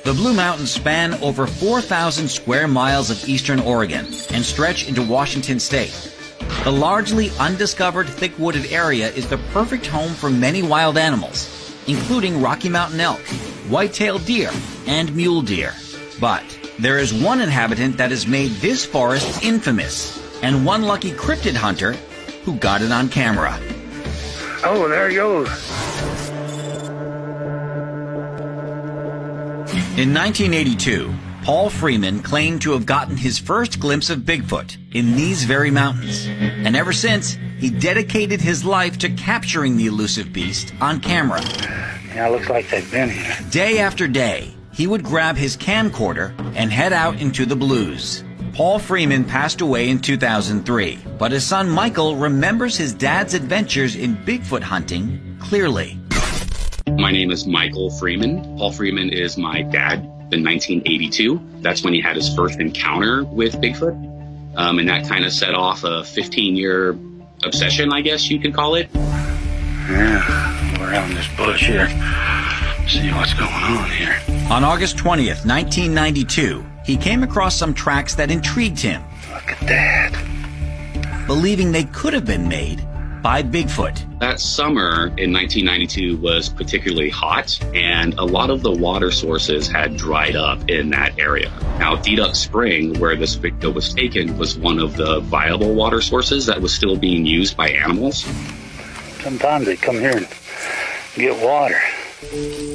The Blue Mountains span over 4,000 square miles of eastern Oregon and stretch into Washington state. The largely undiscovered, thick-wooded area is the perfect home for many wild animals, including Rocky Mountain elk, white-tailed deer, and mule deer. But there is one inhabitant that has made this forest infamous, and one lucky cryptid hunter who got it on camera. Oh, there he goes. In 1982, Paul Freeman claimed to have gotten his first glimpse of Bigfoot in these very mountains. And ever since, he dedicated his life to capturing the elusive beast on camera. Yeah, it looks like they've been here. Day after day, he would grab his camcorder and head out into the blues. Paul Freeman passed away in 2003, but his son Michael remembers his dad's adventures in Bigfoot hunting clearly. My name is Michael Freeman. Paul Freeman is my dad in 1982. That's when he had his first encounter with Bigfoot. And that kind of set off a 15-year obsession, I guess you could call it. Yeah, we're around this bush here. See what's going on here. On August 20th, 1992, he came across some tracks that intrigued him. Look at that. Believing they could have been made by Bigfoot. That summer in 1992 was particularly hot, and a lot of the water sources had dried up in that area. Now, Deduck Spring, where this video was taken, was one of the viable water sources that was still being used by animals. Sometimes they come here and get water.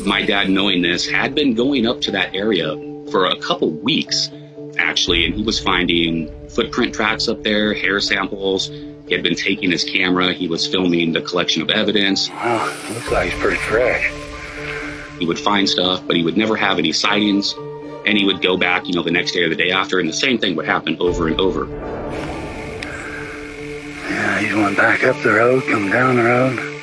My dad, knowing this, had been going up to that area for a couple weeks, actually, and he was finding footprint tracks up there, hair samples. He had been taking his camera. He was filming the collection of evidence. Wow, looks like he's pretty fresh. He would find stuff, but he would never have any sightings. And he would go back, the next day or the day after, and the same thing would happen over and over. Yeah, he's went back up the road, come down the road.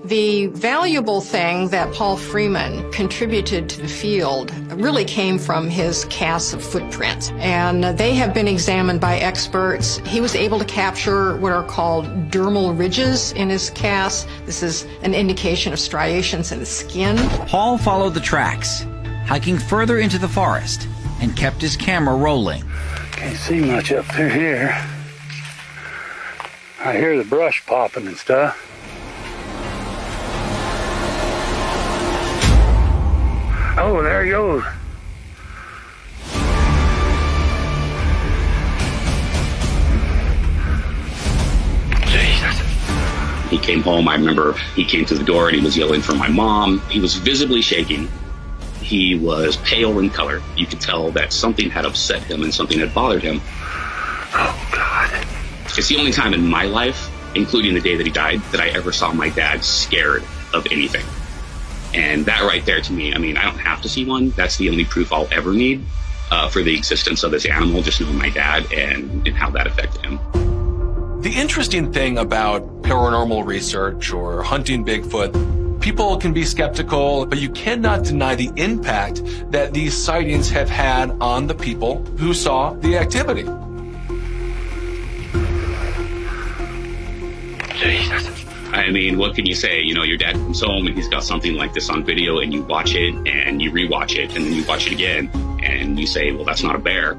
The valuable thing that Paul Freeman contributed to the field really came from his casts of footprints, and they have been examined by experts. He was able to capture what are called dermal ridges in his casts. This is an indication of striations in the skin. Paul followed the tracks, hiking further into the forest, and kept his camera rolling. Can't see much up through here. I hear the brush popping and stuff. Oh, there he goes. Jesus. He came home. I remember he came to the door and he was yelling for my mom. He was visibly shaking. He was pale in color. You could tell that something had upset him and something had bothered him. Oh, God. It's the only time in my life, including the day that he died, that I ever saw my dad scared of anything. And that right there, to me, I don't have to see one. That's the only proof I'll ever need for the existence of this animal, just knowing my dad and how that affected him. The interesting thing about paranormal research or hunting Bigfoot, people can be skeptical, but you cannot deny the impact that these sightings have had on the people who saw the activity. Jesus. What can you say? Your dad comes home and he's got something like this on video, and you watch it and you rewatch it and then you watch it again and you say, well, that's not a bear.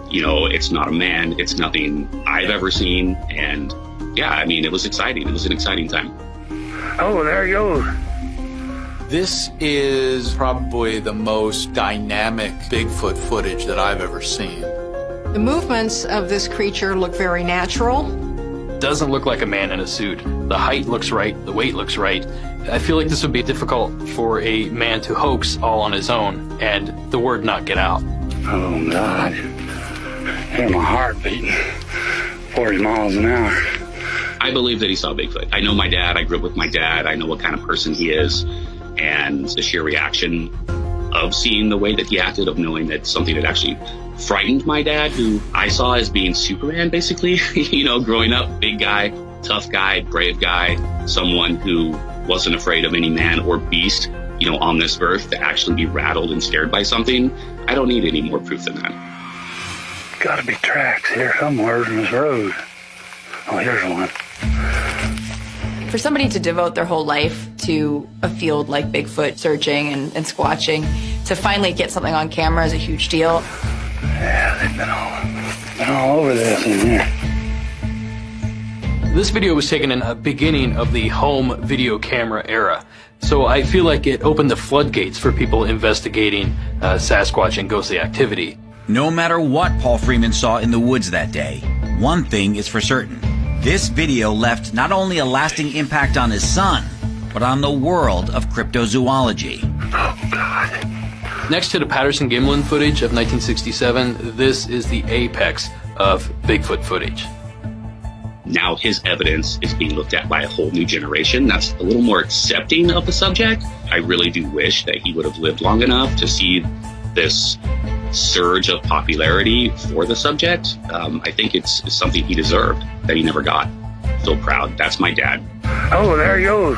It's not a man. It's nothing I've ever seen. And yeah, it was exciting. It was an exciting time. Oh, there he goes. This is probably the most dynamic Bigfoot footage that I've ever seen. The movements of this creature look very natural. Doesn't look like a man in a suit. The height looks right, the weight looks right. I feel like this would be difficult for a man to hoax all on his own and the word not get out. Oh, God. Hear my heart beating 40 miles an hour. I believe that he saw Bigfoot. I know my dad. I grew up with my dad. I know what kind of person he is. And the sheer reaction of seeing the way that he acted, of knowing that something had actually frightened my dad, who I saw as being Superman, basically. Growing up, big guy, tough guy, brave guy, someone who wasn't afraid of any man or beast, on this earth, to actually be rattled and scared by something. I don't need any more proof than that. Gotta be tracks here somewhere in this road. Oh, here's one. For somebody to devote their whole life to a field like Bigfoot searching and squatching, to finally get something on camera is a huge deal. Yeah, they've been all over this in here. This video was taken in the beginning of the home video camera era. So I feel like it opened the floodgates for people investigating Sasquatch and ghostly activity. No matter what Paul Freeman saw in the woods that day, one thing is for certain. This video left not only a lasting impact on his son, but on the world of cryptozoology. Oh, God. Next to the Patterson-Gimlin footage of 1967, this is the apex of Bigfoot footage. Now his evidence is being looked at by a whole new generation that's a little more accepting of the subject. I really do wish that he would have lived long enough to see this surge of popularity for the subject. I think it's something he deserved that he never got. So proud. That's my dad. Oh, there he goes.